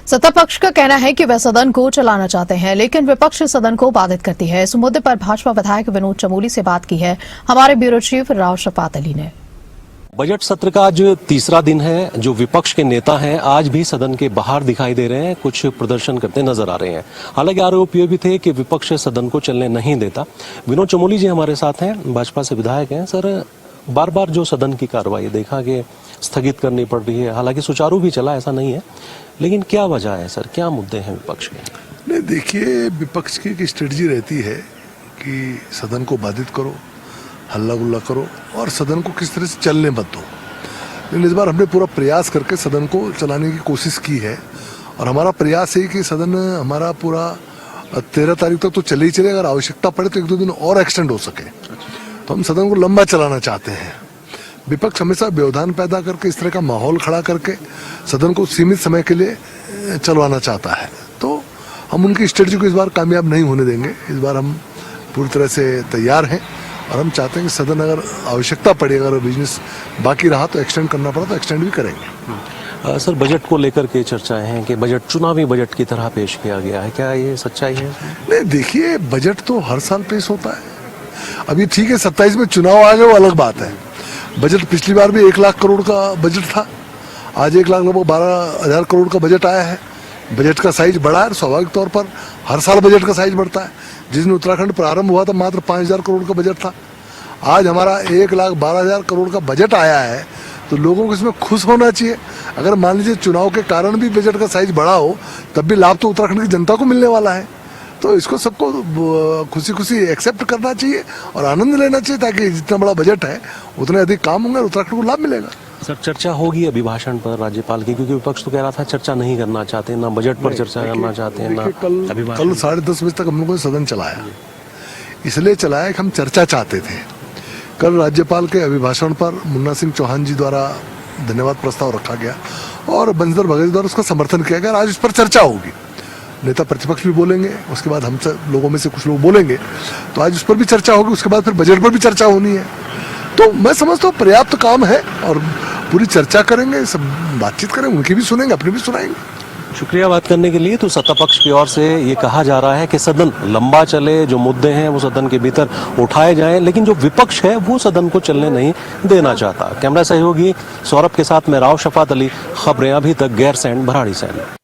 सत्ता पक्ष का कहना है कि वह सदन को चलाना चाहते हैं, लेकिन विपक्ष सदन को बाधित करती है। इस मुद्दे पर भाजपा विधायक विनोद चमोली से बात की है हमारे ब्यूरो चीफ राव शफात अली ने। बजट सत्र का आज तीसरा दिन है। जो विपक्ष के नेता हैं आज भी सदन के बाहर दिखाई दे रहे हैं, कुछ प्रदर्शन करते नजर आ रहे हैं। हालांकि आरोप ये भी थे कि विपक्ष सदन को चलने नहीं देता। विनोद चमोली जी हमारे साथ हैं, भाजपा से विधायक हैं। सर, बार बार जो सदन की कार्रवाई देखा कि स्थगित करनी पड़ रही है, हालांकि सुचारू भी चला ऐसा नहीं है, लेकिन क्या वजह है सर, क्या मुद्दे हैं विपक्ष के? नहीं, देखिए, विपक्ष की स्ट्रेटजी रहती है कि सदन को बाधित करो, हल्ला गुल्ला करो और सदन को किस तरह से चलने मत दो। लेकिन इस बार हमने पूरा प्रयास करके सदन को चलाने की कोशिश की है और हमारा प्रयास है कि सदन हमारा पूरा 13 तारीख तक तो चले ही चले, अगर आवश्यकता पड़े तो 1-2 दिन और एक्सटेंड हो सके। तो हम सदन को लंबा चलाना चाहते हैं। विपक्ष हमेशा व्यवधान पैदा करके इस तरह का माहौल खड़ा करके सदन को सीमित समय के लिए चलवाना चाहता है। तो हम उनकी स्ट्रेटजी को इस बार कामयाब नहीं होने देंगे। इस बार हम पूरी तरह से तैयार हैं और हम चाहते हैं कि सदन अगर आवश्यकता पड़े, अगर बिजनेस बाकी रहा तो एक्सटेंड करना पड़ा तो एक्सटेंड भी करेंगे। सर, बजट को लेकर के चर्चाएं हैं कि बजट चुनावी बजट की तरह पेश किया गया है, क्या ये सच्चाई है? नहीं, देखिए, बजट तो हर साल पेश होता है। अभी ठीक है, 27 में चुनाव आ गए, वो अलग बात है। बजट पिछली बार भी 1 लाख करोड़ का बजट था, आज 1 लाख लगभग 12,000 करोड़ का बजट आया है। बजट का साइज बढ़ा है। स्वाभाविक तौर पर हर साल बजट का साइज बढ़ता है। जिस दिन उत्तराखंड प्रारंभ हुआ था मात्र 5,000 करोड़ का बजट था, आज हमारा 1,12,000 करोड़ का बजट आया है। तो लोगों को इसमें खुश होना चाहिए। अगर मान लीजिए चुनाव के कारण भी बजट का साइज बढ़ा हो, तब भी लाभ तो उत्तराखंड की जनता को मिलने वाला है। तो इसको सबको खुशी खुशी एक्सेप्ट करना चाहिए और आनंद लेना चाहिए, ताकि जितना बड़ा बजट है उतने अधिक काम होंगे और उत्तराखंड को लाभ मिलेगा। सर, चर्चा होगी अभिभाषण पर राज्यपाल की, क्योंकि विपक्ष तो कह रहा था चर्चा नहीं करना चाहते, ना बजट पर चर्चा करना चाहते हैं, ना कल 10:30 बजे तक हम लोगों ने सदन चलाया। इसलिए चलाया कि हम चर्चा चाहते थे। कल राज्यपाल के अभिभाषण पर मुन्ना सिंह चौहान जी द्वारा धन्यवाद प्रस्ताव रखा गया और बंशीधर भगत द्वारा उसका समर्थन किया गया। आज इस पर चर्चा होगी, नेता प्रतिपक्ष भी बोलेंगे, उसके बाद हम लोगों में से कुछ लोग बोलेंगे, तो आज उस पर भी चर्चा होगी। उसके बाद फिर बजट पर भी चर्चा होनी है। तो मैं समझता हूँ पर्याप्त काम है और पूरी चर्चा करेंगे, सब बातचीत करेंगे, उनकी भी सुनेंगे, अपनी भी सुनाएंगे। शुक्रिया बात करने के लिए। तो सत्ता पक्ष की ओर से ये कहा जा रहा है कि सदन लंबा चले, जो मुद्दे हैं वो सदन के भीतर उठाए जाएं, लेकिन जो विपक्ष है वो सदन को चलने नहीं देना चाहता। कैमरा सहयोगी सौरभ के साथ मैं राव शफात अली, खबरें अभी तक गैरसैंण, भराड़ीसैंण।